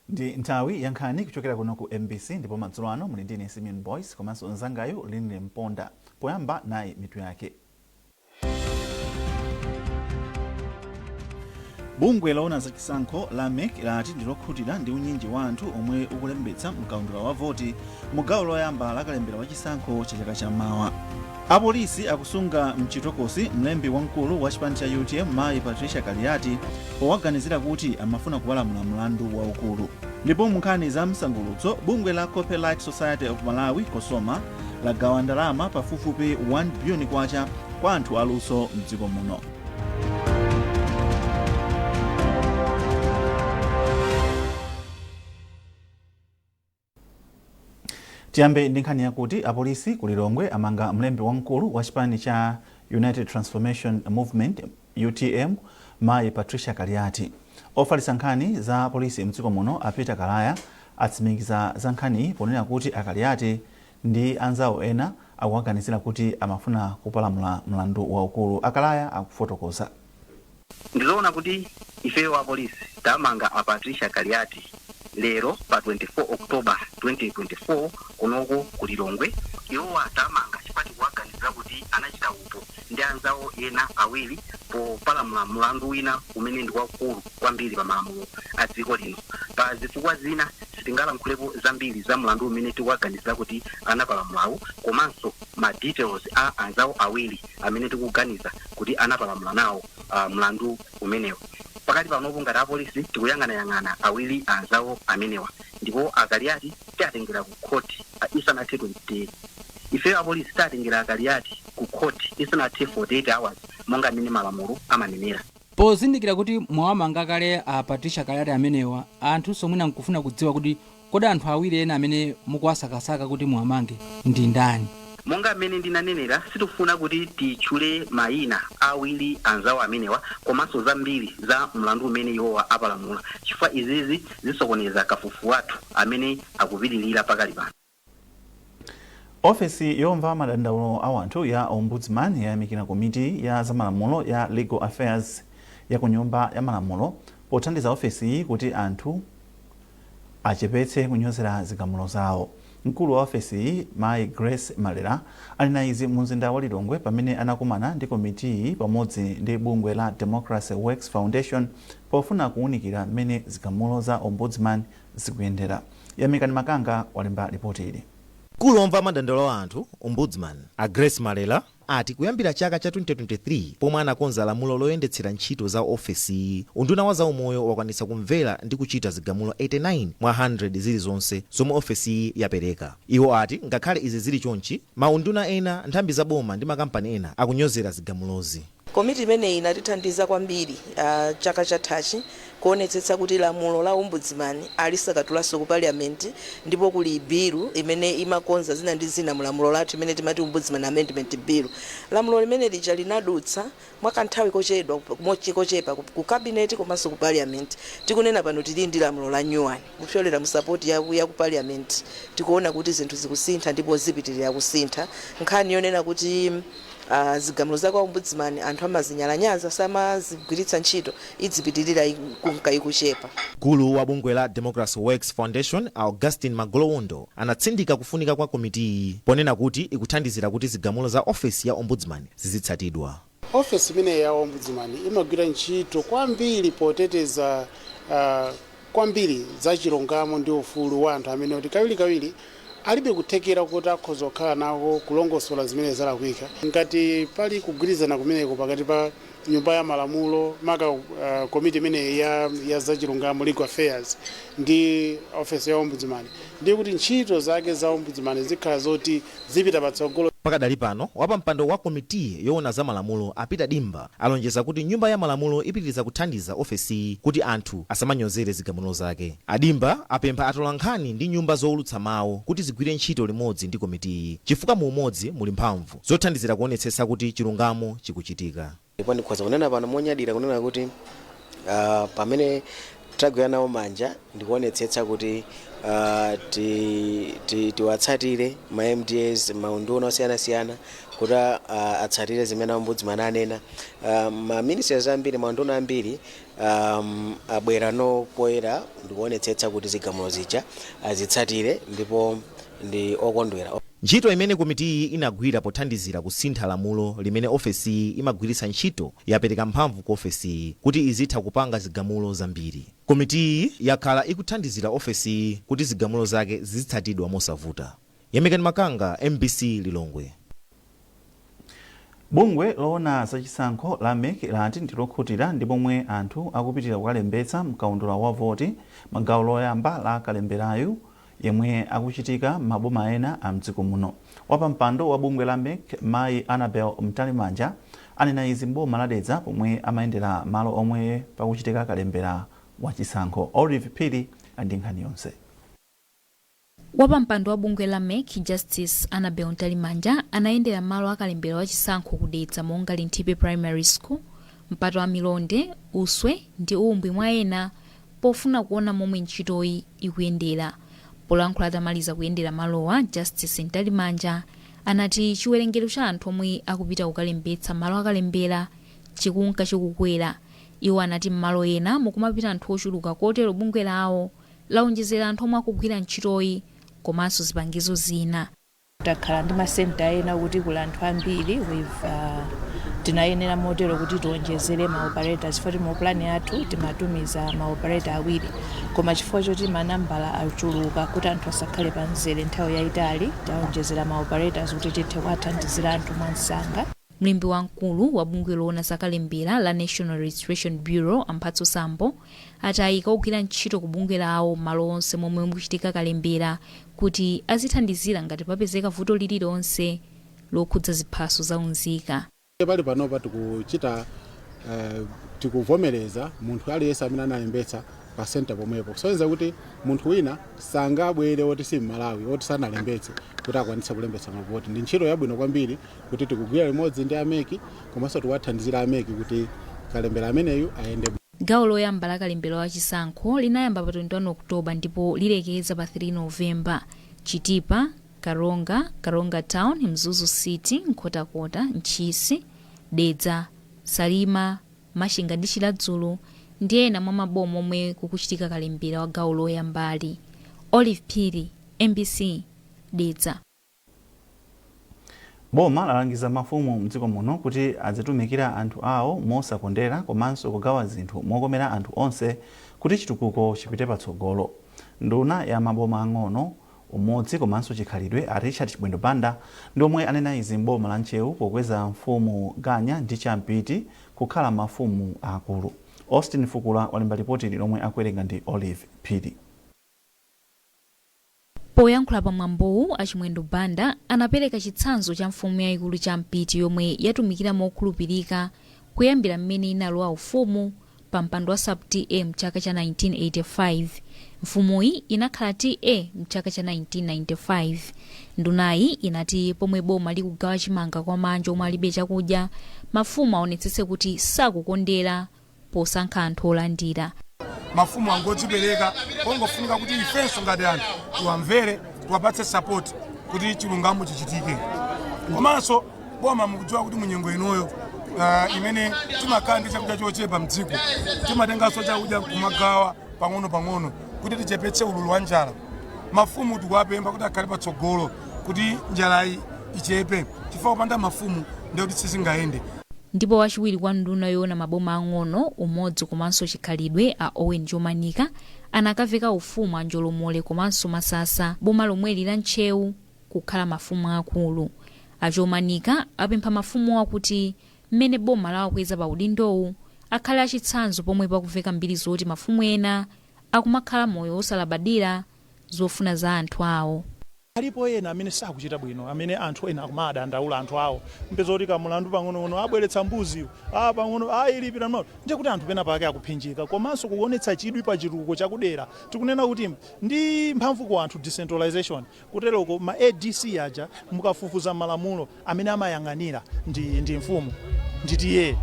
Ndi nthawi ya nkhani kuchokera kuno ku MBC ndipo madzulo ano muli ndine Simeon Boys komanso nzangayo Linile Mponda. Poyamba nayi mitu yake. Bungwe laona za chisankho la MEC lati ndilokhutira ndi unyinji wa anthu omwe ukulembetsa mkaundula wa voti mu gawo loyamba la kalembera wa chisankho cha chaka chammawa. Apolisi akusunga mchitokosi mlembi wamkulu wa chipani cha UTM mayi Patricia Kaliati powaganizira kuti amafuna kuwalamula mlandu waukulu. Ndipo munkhani za msangulutso, bungwe la Copyright Society of Malawi Kosoma lagawa ndalama pafupifupi 1 billion kwacha kwa anthu aluso mdziko muno. Tiyambe ndi nkhani yakuti apolisi ku Lilongwe amanga mlembi wamkulu wa chipani cha United Transformation Movement UTM mayi Patricia Kaliati. Ofalitsa nkhani za polisi mdziko muno apita Kalaya atsimikiza za nkhani ponena kuti Akaliati ndi anzawo ena akuwaganizira kuti amafuna kupalamula mlandu waukulu. Akalaya akufotokoza. Ndizoona kuti ifeyo wa polisi tamanga a Patricia Kaliati lero pa 24 October 2024 kunoko ku Lilongwe. Iwo atamanga chipati kuwaganizira kuti anachita upo ndi anzawo ena awiri popalamula mlandu wina umene ndi waukulu kwambiri pa malamulo a dziko lino. Pa zifukwa zina sitingalankhulapo zambiri za mlandu umene tikuwaganizira kuti anapalamulawo komanso ma details a anzawo awiri amene tikuganiza kuti anapalamula nawo mlandu umenewo. Pakati panopo ngati apolisi tikuyang'anayang'ana awiri anzawo amenewa ndipo Akaliati tiatengera ku court isanathe 20 ifeyo apolisi tiatengera Akaliati ku court isanathe 48 hours monga amene malamulo amanenera. Pozindikira kuti mwawamanga kale a Patricia Kaliati amenewa, anthu somwina nkufuna kudziwa kuti kodi anthu awiri ena amene mukuwasakasaka kuti mwamange ndi ndani. Monga amene ndinanenera sitifuna kuti tichule mayina awiri anzawo amenewa komanso zambiri za mlandu umene iwowa apalamula chifukwa izizi zisokoneza kafukufuku wathu amene akupitirira pakali pano. Ofesi yomva madandaulo a anthu ya Ombudsman yayamikira komiti ya zamalamulo ya Legal Affairs ya ku nyumba ya malamulo pothandiza ofesi kuti anthu achepetse kunyozera zigamulo zawo. Mkulu wa ofesi mayi Grace Malera alina izi mu mzinda wa Lilongwe pamene anakumana ndi komiti pamodzi ndi bungwe la Democracy Works Foundation pofuna kuunikira mmene zigamulo za Ombudsman zikuyendera. Yamikani Makanga walemba ripoti ili. Mkulu womva madandaulo a anthu Ombudsman a Grace Malera ati kuyambira chaka cha 2023 pomwe anakonza lamulo loyendetsera ntchito za ofesi, unduna wa zaumoyo wakwanitsa kumvera ndi kuchita zigamulo 89 mwa 100 zilizonse zomwe ofesi yapereka. Iwo ati ngakhale izi zili chonchi, maunduna ena, nthambi za boma ndi makampani ena akunyozera zigamulozi. Komiti imeneyi inatithandiza kwambiri chaka chathachi kuonetsetsa kuti lamulo la Ombudsman alisakatulanso ku Parliament ndipo kuli bill imene imakonza zina ndi zina mulamulo lathu imene timati Ombudsman Amendment Bill. Lamulo limene lija linadutsa mwakanthawi kochedwa mochikochepa ku cabinet komanso ku Parliament. Tikunena pano tili ndi lamulo la nyuwani kupyolera mu support ya ku Parliament. Tikuona kuti zinthu zikusintha ndipo zipitirira kusintha. Nkhani yonena kuti zigamulo za kwa Ombudsman anthu amazinyalanyaza samazigwiritsa ntchito idzipitirira kuchepa. Mkulu wa bungwe la Democracy Works Foundation Augustine Magolowondo anatsindika kufunika kwa komiti ponena kuti ikuthandizira kuti zigamulo za ofesi ya Ombudsman zizitsatidwa. Ofesi imene ya Ombudsman imagwira ntchito kwambiri poteteza kwambiri za chilungamo ndi ufulu wa anthu amene kuti kawirikawiri alibe kuthekera kuti akhoza kukhala nawo kulongosola zimene zalakwika. Ngati pali kugwirizana kumeneko pakati pa nyumba ya malamulo maka komiti imene ya zachilungamo Legal Affairs ndi ofesi ya Ombudsman, ndi kuti ntchito zake za Ombudsman zikhala zoti zipita patsogolo. Pakadali pano wapampando wa komiti yoona za malamulo apita Dimba alonjeza kuti nyumba ya malamulo ipitiriza kuthandiza ofesi kuti anthu asamanyozere zigamulo zake. Adimba apempha atolankhani ndi nyumba zowulutsa mawu kuti zigwire ntchito limodzi ndi komiti chifukwa mu umodzi muli mphamvu zothandizira kuonetsetsa kuti chilungamo chikuchitika. Ndipo ndikhoza kunena pano monyadira kunena kuti pamene tagwira nawo manja ndikuonetsetsa kuti tiwatsatire ma MDAs maunduna osiyana-siyana kuti atsatire zimene Ombudsman anena. Ma ministers ambiri maunduna ambiri abwera no poyera ndikuonetsetsa kuti zigamulo zija azitsatire ndipo ndi okondwera. ntchito imene komitiyi inagwira pothandizira kusintha lamulo limene ofesi imagwiritsa ntchito yapereka mphamvu ku ofesi kuti izitha kupanga zigamulo zambiri. komitiyi yakhala ikuthandizira ofesi kuti zigamulo zake zizitsatidwa mosavuta. Yemekani Makanga, MBC Lilongwe. Bungwe loona zachisankho la MEC lati ndilokhutira ndi pomwe anthu akupitira kukalembetsa mkaundula wa voti magawo loyamba la kalemberayu yemwe akuchitika maboma ena a mdziko muno. Wapampando wa bungwe la MEC Mayi Annabel Mtalimanja anena izi mboma ladedza pomwe amayendera malo omwe pakuchitika kalembera wachisankho. Olive Pili ndi nkhani yonse. Wapampando wa bungwe la MEC Justice Annabel Mtalimanja anayendera malo akalembera wachisankho kudedza monga Linthipe Primary School, mpato wa Milonde, Uswe ndi umbwi mwa ena pofuna kuona momwe ntchitoyi ikuyendera. Polankhula atamaliza kuyendera malowa, Justice Mtalimanja anati chiwerengero cha anthu omwe akupita kukalembetsa malo akalembera chikunka chikukwera. Iwo anati mmalo ena mukumapita anthu ochuluka kotero bungwe lawo laonjezera anthu omwe akugwira ntchitoyi komanso zipangizo zina. Takhala ndi masenta ena kuti kuli anthu ambiri tinayenera motero kuti tionjezere maoperators foti mu plan yathu timatumiza maoperator awiri koma chifukwa choti manambala achuluka kuti anthu asakhale panzere nthawi yayitali taonjezera maoperators kuti tithe kuwathandizira anthu mwansanga. Mlembi wamkulu wa bungwe loona zakalembera la National Registration Bureau Amphatso Sambo atayika kugwira ntchito ku bungwe lawo malo onse momwe mukuchitika kalembera kuti azithandizira ngati papezeka vuto lililonse lokhudza ziphaso zaunzika. Pali panopa tikuchita tikuvomereza munthu aliyense amene analembetsa pa center pomwepo kusonyeza kuti munthu wina sangabwere oti si Malawi oti sanalembetse kuti akwanitsa kulembetsa mavoti. Ndi ntchito yabwino kwambiri kuti tikugwira limodzi ndi ameki komanso tiwathandizira ameki kuti kalembera ameneyu ayende. Gawo loyamba la kalembera wachisankho linayamba pa 21 Oktoba ndipo lilekeza pa 3 Novemba. Chitipa, Karonga Town, Mzuzu City, Nkhotakota, Nchisi, Dedza, Salima, Mashinga ndi Chiladzulo ndi ena mwa maboma omwe kukuchitika kalembera wa gawo loyambali. Olive Pili, MBC, Dedza. Boma lalangiza mafumu mdziko muno kuti azitumikira anthu awo mosakondera komanso kugawa zinthu mokomera anthu onse kuti chitukuko chipite patsogolo. Nduna ya maboma ang'ono, umodzi komanso chikhalidwe a Richard Chibwendo Banda ndi omwe anena izi mboma la Nchewu pokweza mfumu Ganya ndi Champiti kukhala mafumu akulu. Austin Fukula walemba ripoti lomwe akuwerenga ndi Olive Pili. Poyankhula pa mwambowu a Chibwendo Banda anapereka chitsanzo cha mfumu yayikulu Champiti yomwe yatumikira mokhulupirika kuyambira mmene inalowa ufumu pa mpando wa sub-TA mchaka cha 1985. Mfumuyi inakhala TA mchaka cha 1995. Ndunayi inati pomwe boma likugawa chimanga kwa manja omwe alibe chakudya, mafumu aonetsetse kuti sakukondera posankha anthu olandira. Mafumu angodzipereka ongofunika kuti ifenso ngati anthu tiwamvere tiwapatse support kuti chilungamo chichitike. Komanso boma mukudziwa kuti munyengo inoyo imene timakhala ndi chakudya chochepa mdziko timatenganso chakudya kumagawa pang'ono kuti tichepetse ululu wa njala. Mafumu tikuwapempha kuti akhale patsogolo kuti njalayi ichepe chifukwa kupanda mafumu ndiye kuti sizingayende. Ndipo wachiwiri kwa nduna yoona maboma ang'ono, umodzi komanso chikhalidwe a Owen Jomanika anakaveka ufumu a Njolomole komanso Masasa boma lomwe la Nchewu kukhala mafumu akulu. A Jomanika apempha mafumu akuti mmene boma lawakweza pa udindowu akhale achitsanzo pomwe pakuveka mbiri zoti mafumu ena akumakhala moyo osalabadira zofuna za anthu awo. Alipo ena amene sakuchita bwino, amene anthu ena akumada andaula anthu awo. Mpezo oti kamulandu pang'ono abweretsa mbuzi pang'ono ilipira mano. Nje kuti anthu pena pake akuphinjika komanso kuonetsa chidwi pa chitukuko chakudera. Tikunena kuti ndi mphamvu kwa anthu decentralization. Kuteroko ma ADC aja mukafufuza malamulo amene amayang'anira ndi mfumu ndi tiye.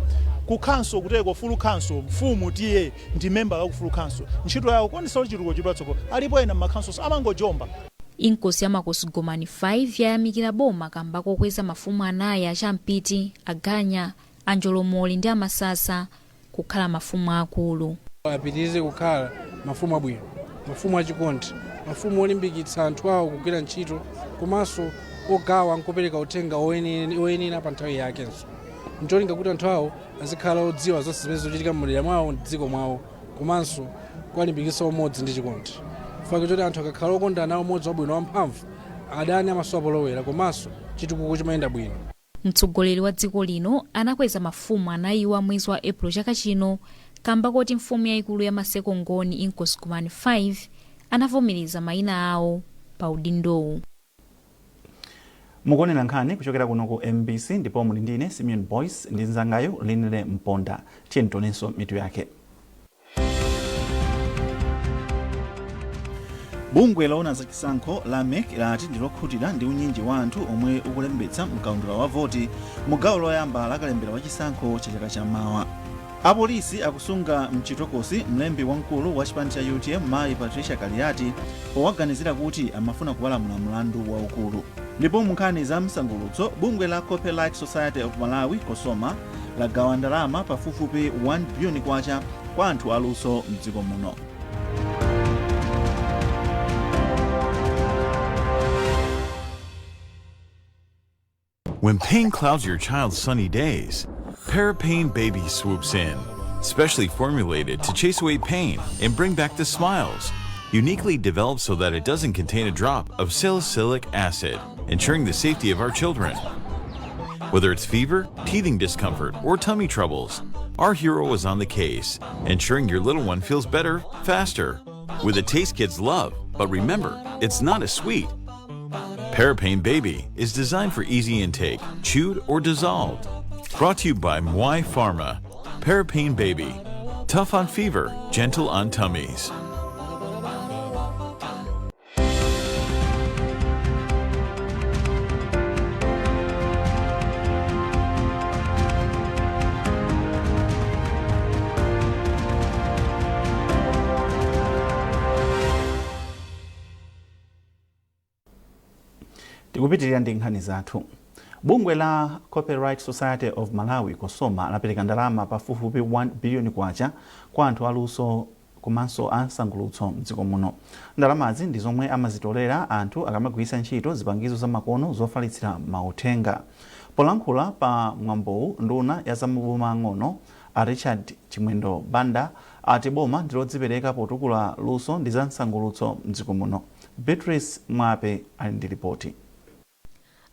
Kukhanso kuteko full council mfumu tiye ndi member wa full council. Ntchito yawo kuonetsa chitukuko chipatsoko. Alipo ena makhanso amangojomba. Inkosi ya Makosi Gomani 5 yayamikira boma kamba kokweza mafumu anayi a Champiti, Aganya, Anjolomoli ndi Amasasa kukhala mafumu akulu. Apitirize kukhala mafumu abwino, mafumu achikondi, mafumu olimbikitsa anthu awo kugwira ntchito komanso ogawa nkupereka uthenga oyenera pa nthawi yakenso. Ncholinga kuti anthu awo azikhala odziwa zonse zimene zochitika m'madera mwawo m'dziko mwawo komanso kuwalimbikitsa umodzi ndi chikondi. Chifukwa choti anthu akakhala okondana umodzi wabwino wamphamvu adani amaso apolowera komanso chitukuko chimayenda bwino. Mtsogoleri wa dziko lino anakweza mafumu anayiwa mwezi wa April chaka chino kamba kuti mfumu yayikulu ya Maseko Ngoni Inkoskumani 5 anavomereza mayina awo pa udindowu. Mukuonera nkhani kuchokera kuno ku MBC ndipo muli ndine Simeon Boyce ndi nzangayo Linile Mponda. Tiyeni tionenso mitu yake. Bungwe laona za chisankho la MEC lati ndilokhutira ndi unyinji wa anthu omwe ukulembetsa mkaundula wa voti mu gawo loyamba la kalembera wa chisankho cha chaka chammawa. Apolisi akusunga mchitokosi mlembi wamkulu wa chipani cha UTM Mayi Patricia Kaliati powaganizira kuti amafuna kuwalamula mlandu waukulu. Ndipo munkhani za msangulutso, bungwe la Copyright Society of Malawi Kosoma lagawa ndalama pafupifupi 1 billion kwacha kwa anthu aluso mdziko muno. When pain clouds your child's sunny days, Parapain Baby swoops in, specially formulated to chase away pain and bring back the smiles. Uniquely developed so that it doesn't contain a drop of salicylic acid, ensuring the safety of our children. Whether it's fever, teething discomfort, or tummy troubles, our hero is on the case, ensuring your little one feels better, faster, with a taste kids love. But remember, it's not a sweet. Parapain Baby is designed for easy intake, chewed or dissolved. Brought to you by Mwai Pharma. Parapain Baby. Tough on fever, gentle on tummies. Tikupitirira ndi nkhani zathu. Bungwe la Copyright Society of Malawi Kosoma lapereka ndalama pafupifupi 1 billion kwacha kwa anthu aluso komanso ansangulutso mdziko muno. Ndalamazi ndi zomwe amazitolera anthu akamagwiritsa ntchito zipangizo za makono zofalitsira mauthenga. Polankhula pa mwambowu, nduna ya zamaboma ang'ono a Richard Chimwendo Banda ati boma ndilodzipereka potukula luso ndi za nsangulutso mdziko muno. Beatrice Mwape ali ndi ripoti.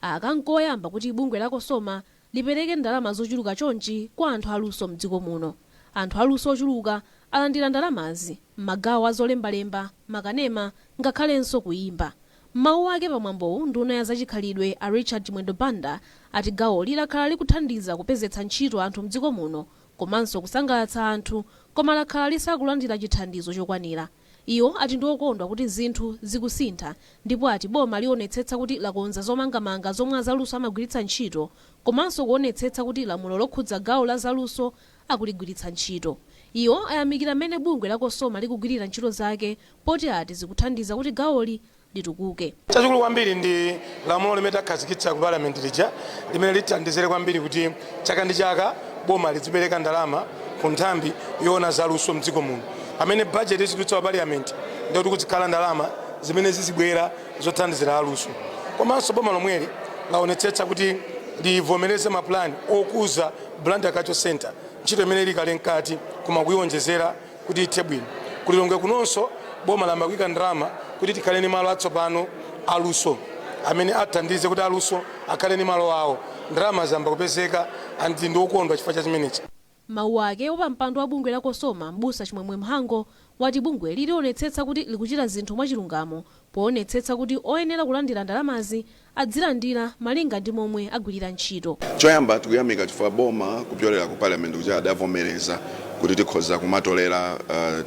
Akankoyamba kuti bungwe la Kosoma lipereke ndalama zochuluka chonchi kwa anthu aluso mdziko muno. Anthu aluso ochuluka alandira ndalamazi m'magawo azolembalemba, makanema ngakhalenso kuyimba. Mawu ake pamwambowu, nduna ya zachikhalidwe a Richard Chimwendo Banda ati gawo lakhala likuthandiza kupezetsa ntchito anthu mdziko muno komanso kusangalatsa anthu, koma lakhala lisakulandira chithandizo chokwanira. Iyo ati ndiokondwa kuti zinthu zikusintha, ndipo ati boma lionetsetsa kuti lakonza zomangamanga zomwe azaluso amagwiritsa ntchito komanso kuonetsetsa kuti lamulo lokhudza gawo la zaluso akuligwiritsa ntchito. Iyo ayamikira mmene bungwe la Kosoma likugwirira ntchito zake, poti ati zikuthandiza kuti gawoli litukuke. Chachikulu kwambiri ndi lamulo limene takhazikitsa ku parliament lija limene lithandizire kwambiri kuti chaka ndi chaka boma lidzipereka ndalama ku nthambi yoona zaluso mdziko muno. Amene budget isidutsa wa parliament ndio kuzikhala ndalama zimene zizibwera zothandizira aluso. Komanso boma lomweli laonetsetsa kuti livomereze mapulani okuza Blantyre Cultural Center, ntchito imene ilikale nkati koma kuyiwonjezera kuti ithe bwino. Kulilongwe kunonso boma lamakwika ndalama kuti tikhale ni malo atsopano aluso amene athandize kuti aluso akhale ni malo awo. Ndalama zamba kupezeka andi ndiokondwa chifukwa cha chimenechi. Mawu ake opampando wa bungwe la Kosoma, Mbusa Chimwemwe Mhango, wati bungwe lilionetsetsa kuti likuchita zinthu mwachilungamo, poonetsetsa kuti oyenera kulandira ndalamazi adzilandira malinga ndi momwe agwirira ntchito. Choyamba tikuyamika chifukwa boma kupyolera ku parliament kuti adavomereza kuti tikhoza kumatolera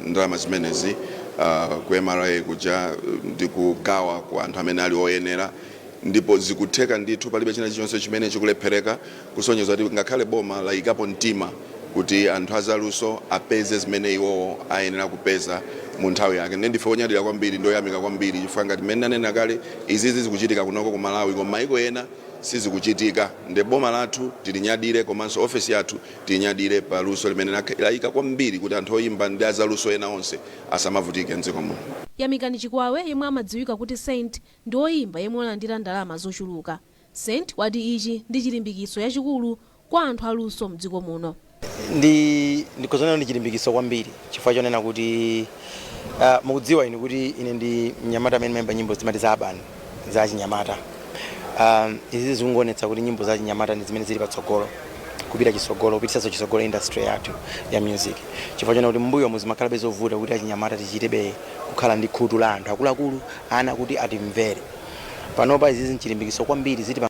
ndalama zimenezi ku MRA kuja ndi kugawa kwa anthu amene ali oyenera, ndipo zikutheka ndithu palibe china chilichonse chimene chikulephereka, kusonyeza kuti ngakhale boma layikapo mtima kuti anthu azaluso apeze zimene iwowo ayenera kupeza mu nthawi yake. Ndife onyadira kwambiri ndoyamika kwambiri chifukwa ngati mmene nanena kale izizi zikuchitika kunoko ku Malawi koma maiko ena sizikuchitika. Nde boma lathu tilinyadire komanso ofesi yathu tilinyadire pa luso limene layika kwambiri kuti anthu oyimba ndi azaluso ena onse asamavutike mdziko muno. Yamikani Chikwawe yemwe amadziwika kuti Saint ndi oyimba yemwe analandira ndalama zochuluka. Saint wati ichi ndi chilimbikiso yachikulu kwa anthu aluso mdziko muno. Ndikozana ndi chilimbikiso kwambiri chifukwa chonena kuti mukudziwa ine kuti ine ndi mnyamata amene mayimba nyimbo zimati za abani za chinyamata. Izi zikuonetsa kuti nyimbo za chinyamata ndi zimene zili patsogolo kupita chisogolo kupitisaso chisogolo industry yathu ya music. Chifukwa chonena kuti mbuyo muzimakhalabe zovuta kuti achinyamata tichitebe kukhala ndi khutu la anthu akuluakulu ana kuti atimvere. Panopa izi nchilimbikiso kwambiri ziti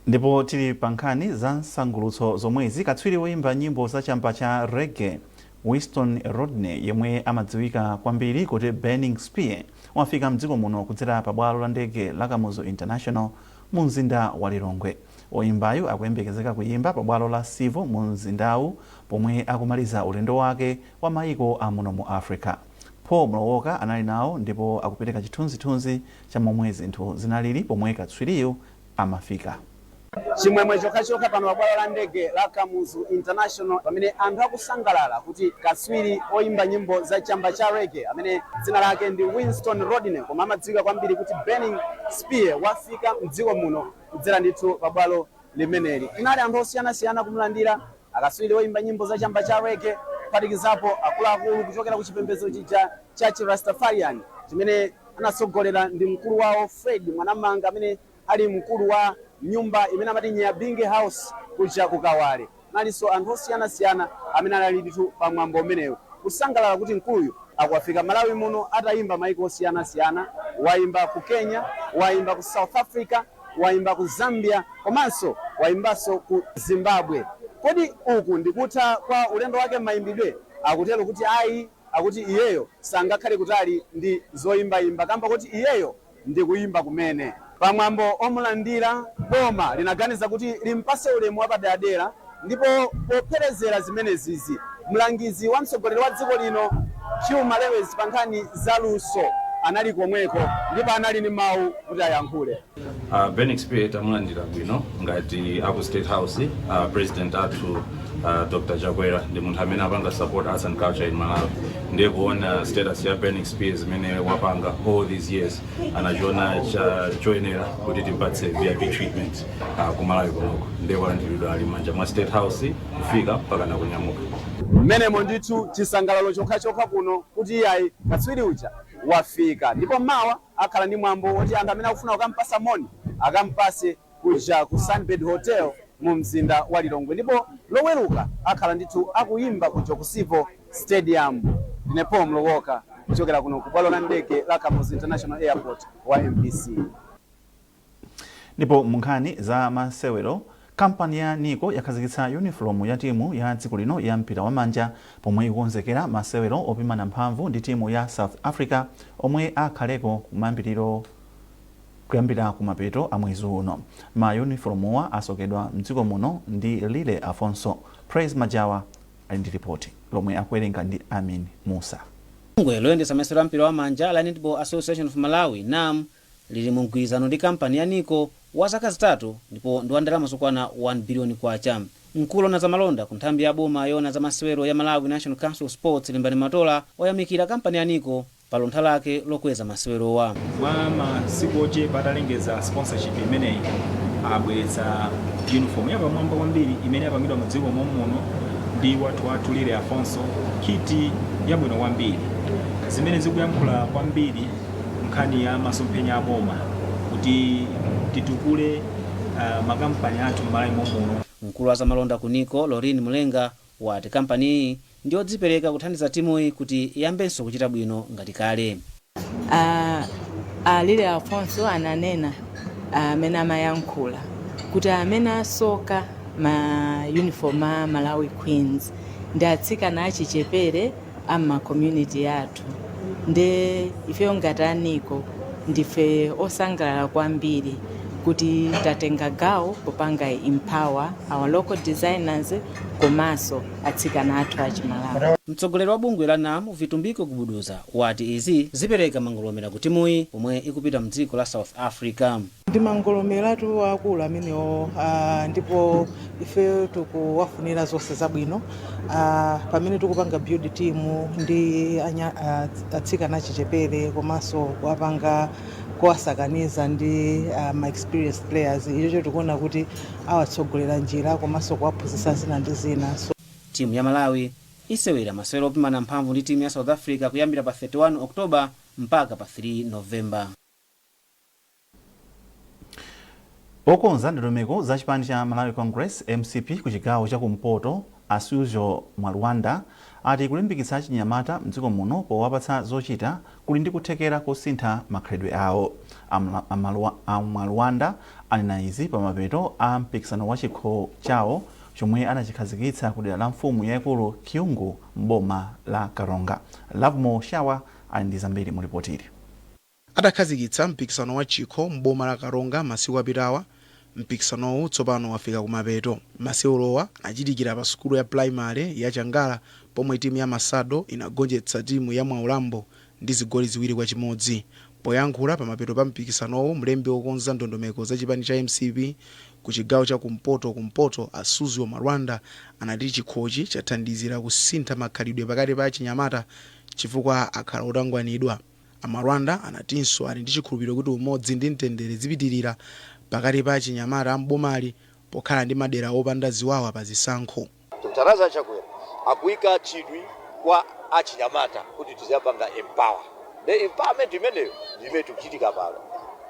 ndipo tili pa nkhani za nsangulutso zomwezi. Katswiri woyimba nyimbo za chamba cha reggae Winston Rodney yemwe amadziwika kwambiri kuti Burning Spear wafika mdziko muno kudzera pa bwalo la ndege la Kamuzu International mu mzinda wa Lilongwe. Oyimbayo akuyembekezeka kuyimba pa bwalo la Sivo mu mzindawu pomwe akumaliza ulendo wake wa maiko amuno mu Africa. Paul Mlowoka anali nawo ndipo akupereka chithunzithunzi cha momwe zinthu zinalili pomwe katswiriyo amafika. Chimwemwe chokhachoka pano pa bwalo la ndege la Kamuzu International pamene anthu akusangalala kuti katswiri oyimba nyimbo za chamba cha reggae amene dzina lake ndi Winston Rodney koma amadziwika kwambiri kuti Burning Spear wafika mdziko muno kudzera ndithu pa bwalo limeneli. Kunali anthu osiyanasiyana kumulandira akatswiri oyimba nyimbo za chamba cha reggae kuphatikizapo akuluakulu kuchokera ku chipembedzo cha Rastafarian chimene anatsogolera ndi mkulu wawo Fred Mwanamanga amene ali mkulu wa nyumba imene amati Nyabinge House kuja kukawale. Nalinso anthu osiyanasiyana amene ali ndithu pa mwambo umenewu kusangalala kuti mkuluyu akuwafika Malawi muno atayimba maiko osiyanasiyana. Wayimba ku Kenya, wayimba ku South Africa, wayimba ku Zambia komanso wayimbaso ku Zimbabwe. Kodi uku ndikutha kwa ulendo wake mayimbidwe? Akutero kuti ayi, akuti iyeyo sangakhale kutali ndi zoyimbayimba kamba kuti iyeyo ndi kuyimba kumene. Pamwambo omulandira boma linaganiza kuti limpase ulemu wapaderadera ndipo popherezera zimenezizi mlangizi wa mtsogoleri wa dziko lino Chuma Lewis pa nkhani za luso anali komweko ndipo anali ni mawu kuti ayankhule. Burning Spear tamulandira bwino ngati aku State House president athu Dr. Jagwera ndi munthu amene apanga support arts and culture in Malawi. Ndiye kuona status ya Burning Spear zimene wapanga all these years anachiona choyenera kuti timpatse VIP treatment ku Malawi konoko. Ndiye kulandiridwa ali manja mwa State House kufika mpaka na kunyamuka. Mmenemo ndithu chisangalalo chokhachoka kuno kuti iyayi katswiri uja wafika. Ndipo mawa akhala ndi mwambo woti anthu amene akufuna kukampasa moni akampase kuja ku Sunbed Hotel mu mzinda wa Lilongwe. Ndipo loweruka akhala ndithu akuyimba kuja ku Sivo Stadium. Ndine Paul Mlowoka kuchokera kuno ku bwalo la ndege la Kamuzu International Airport wa MPC. Ndipo munkhani za masewero kampani ya Niko yakhazikitsa uniform ya timu ya dziko lino ya mpira wa manja pomwe ikukonzekera masewero opimana mphamvu ndi timu ya South Africa omwe akhaleko kumayambiriro kuyambira kumapeto a mwezi uno. Ma uniformwa asokedwa mdziko muno ndi Lile Afonso. Praise Majawa ali ndi ripoti lomwe akuwerenga ndi Amin Musa. Bungwe loyendetsa masewero a mpira wa manja la Netball Association of Malawi NAM lili mu mgwirizano ndi kampani ya Niko wa zaka zitatu ndipo ndi ndalama zokwana 1 billion kwacha. Mkulu na zamalonda ku nthambi ya boma yona za masewero ya Malawi National Council of Sports Limbani Matola oyamikira kampani ya Niko pa luntha lake lokweza masewerowa. Mwa masiku ochepa atalengeza sponsorship imeneyi abweretsa uniform yapamwamba kwambiri imene yapangidwa mu dziko muno ndi wathu Lile Afonso, kiti yabwino kwambiri zimene zikuyankhula kwambiri nkhani ya masomphenya a boma kuti titukule makampani athu m'Malawi muno. Mkulu wa zamalonda ku Niko Lorin Mulenga wati kampani iyi ndi odzipereka kuthandiza timu iyi kuti iyambenso kuchita bwino ngati kale. Lile Afonso ananena amene amayankhula kuti amene asoka ma uniform a Malawi Queens ndi atsikana achichepere ama community yathu. Nde ifeyo ngati Niko ndife osangalala kwambiri kuti tatenga gawo popanga empower our local designers komanso atsikana athu achimalawi. mtsogoleri wa bungwe la NAM Vitumbiko Kubuduza wati izi zipereka mangolomera kuti muyi pomwe ikupita mdziko la South Africa. Ndi mangolomeratu akulu amenewo ndipo ife tikuwafunira zonse zabwino pamene tikupanga build team ndi atsikana achichepere komanso kuwapanga kuwasakaniza ndi ma experienced players. Icho tikuona kuti awatsogolera njira komanso kuwaphunzitsa zina ndi zina. Timu ya Malawi isewera masewero opimana mphamvu ndi timu ya South Africa kuyambira pa 31 Oktoba mpaka pa 3 Novemba. Okonza ndondomeko za chipani cha Malawi Congress MCP ku chigawo cha kumpoto Asuzo mwa Rwanda ati kulimbikitsa chinyamata mdziko muno powapatsa zochita kuli ndi kuthekera kusintha makhalidwe awo. Amwa Rwanda anena izi pamapeto a mpikisano wa chikho chawo chomwe anachikhazikitsa kudera la mfumu yaikulu Kyungu mboma la Karonga. Lavmo Shawa ali ndi zambiri mu ripoti. Adakhazikitsa mpikisano wa chikho mboma la Karonga masiku apitawa. Mpikisanowu tsopano wafika kumapeto. Masewulowa anachitikira pa sukulu ya primary ya Changala pomwe timu ya Masado inagonjetsa timu ya Mwaulambo ndi zigoli ziwiri kwa chimodzi. Poyankhula pamapeto pa mpikisanowu mlembi wokonza ndondomeko za chipani cha MCP ku chigawo cha kumpoto Asuzo mwa Rwanda anati chikhochi chathandizira kusintha makhalidwe pakati pa chinyamata chifukwa akhala otangwanidwa. Amarwanda anatinso ali ndi chikhulupiriro kuti umodzi ndi mtendere zipitirira pakati pa chinyamata ambomali pokhala ndi madera opanda ziwawa pa zisankho. Mtaraza chakwera akuika chidwi kwa achinyamata kuti tizapanga empower. The empowerment imeneyo ndime tukuchitika pano.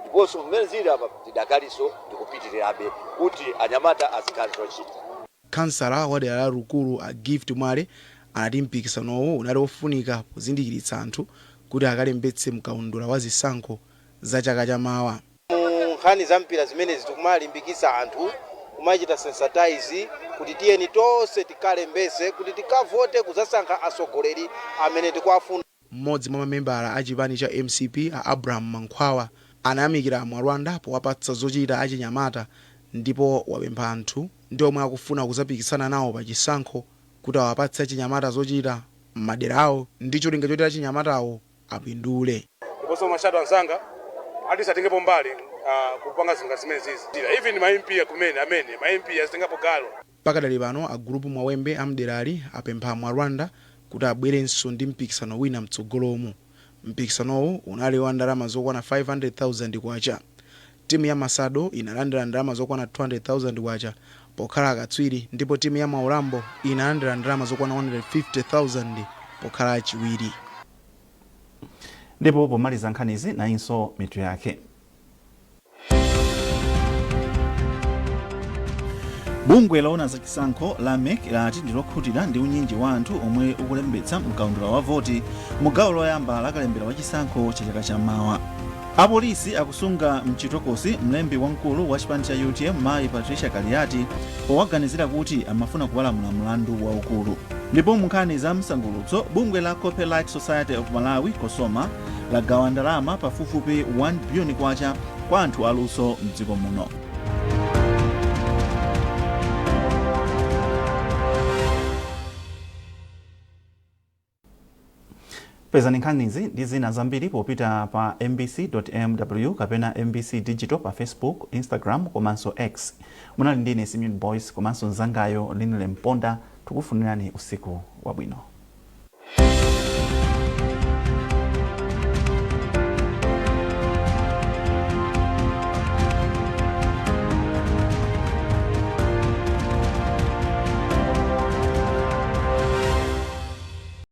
Ndiponso mmene zili apa tidakaliso ndikupitirirabe kuti anyamata azikhala zochita. Kansala wa dera la Rukulu a Gift Mwale anati mpikisanowo unali ofunika kuzindikiritsa anthu kuti akalembetse mkaundula wa zisankho za chaka chamawa. Nkhani za mpira zimene zikumalimbikitsa anthu kumachita sensitize kuti tiyeni tonse tikalembetse kuti tikavote kuzasankha atsogoleri amene tikuwafuna. Mmodzi mwa mamembala a chipani cha MCP a Abraham Mankhwawa anayamikira Amwa Rwanda powapatsa zochita achinyamata ndipo wapempha anthu ndi omwe akufuna kuzapikisana nawo pa chisankho kuti awapatse achinyamata zochita m'madera awo ndi cholinga choti achinyamatawo apindule. Ndiponso mashado anzanga atisatengepo mbali kupanga zinthu zimene zizi. Even ma MP kumene amene ma MP azitengapo galo. Pakadali pano a group Mwawembe amderali apempha Amwa Rwanda kuti abwerenso ndi mpikisano wina mtsogolomo. Mpikisanowo unali wa ndalama zokwana 500,000 kwacha. Timu ya Masado inalandira ndalama zokwana 200,000 kwacha pokhala akatswiri ndipo timu ya Mwaulambo inalandira ndalama zokwana 150,000 pokhala achiwiri. Ndipo pomaliza nkhanizi nayinso mitu yake. Bungwe laona za chisankho la MEC lati ndilokhutira ndi unyinji wa anthu omwe ukulembetsa mkaundula wa voti mu gawo loyamba la kalembera wa chisankho cha chaka chammawa. Apolisi akusunga mchitokosi mlembi wamkulu wa chipani cha UTM Mayi Patricia Kaliati powaganizira kuti amafuna kuwalamula mlandu waukulu. Ndipo munkhani za msangulutso bungwe la Copyright Society of Malawi Kosoma lagawa ndalama pafupifupi 1 billion kwacha kwa anthu aluso mdziko muno. Pezani nkhanizi ndi zina zambiri popita pa mbc.mw kapena MBC Digital pa Facebook, Instagram komanso X. Munali ndine Simeon Boys komanso nzangayo Linile Mponda, tukufunirani usiku wabwino.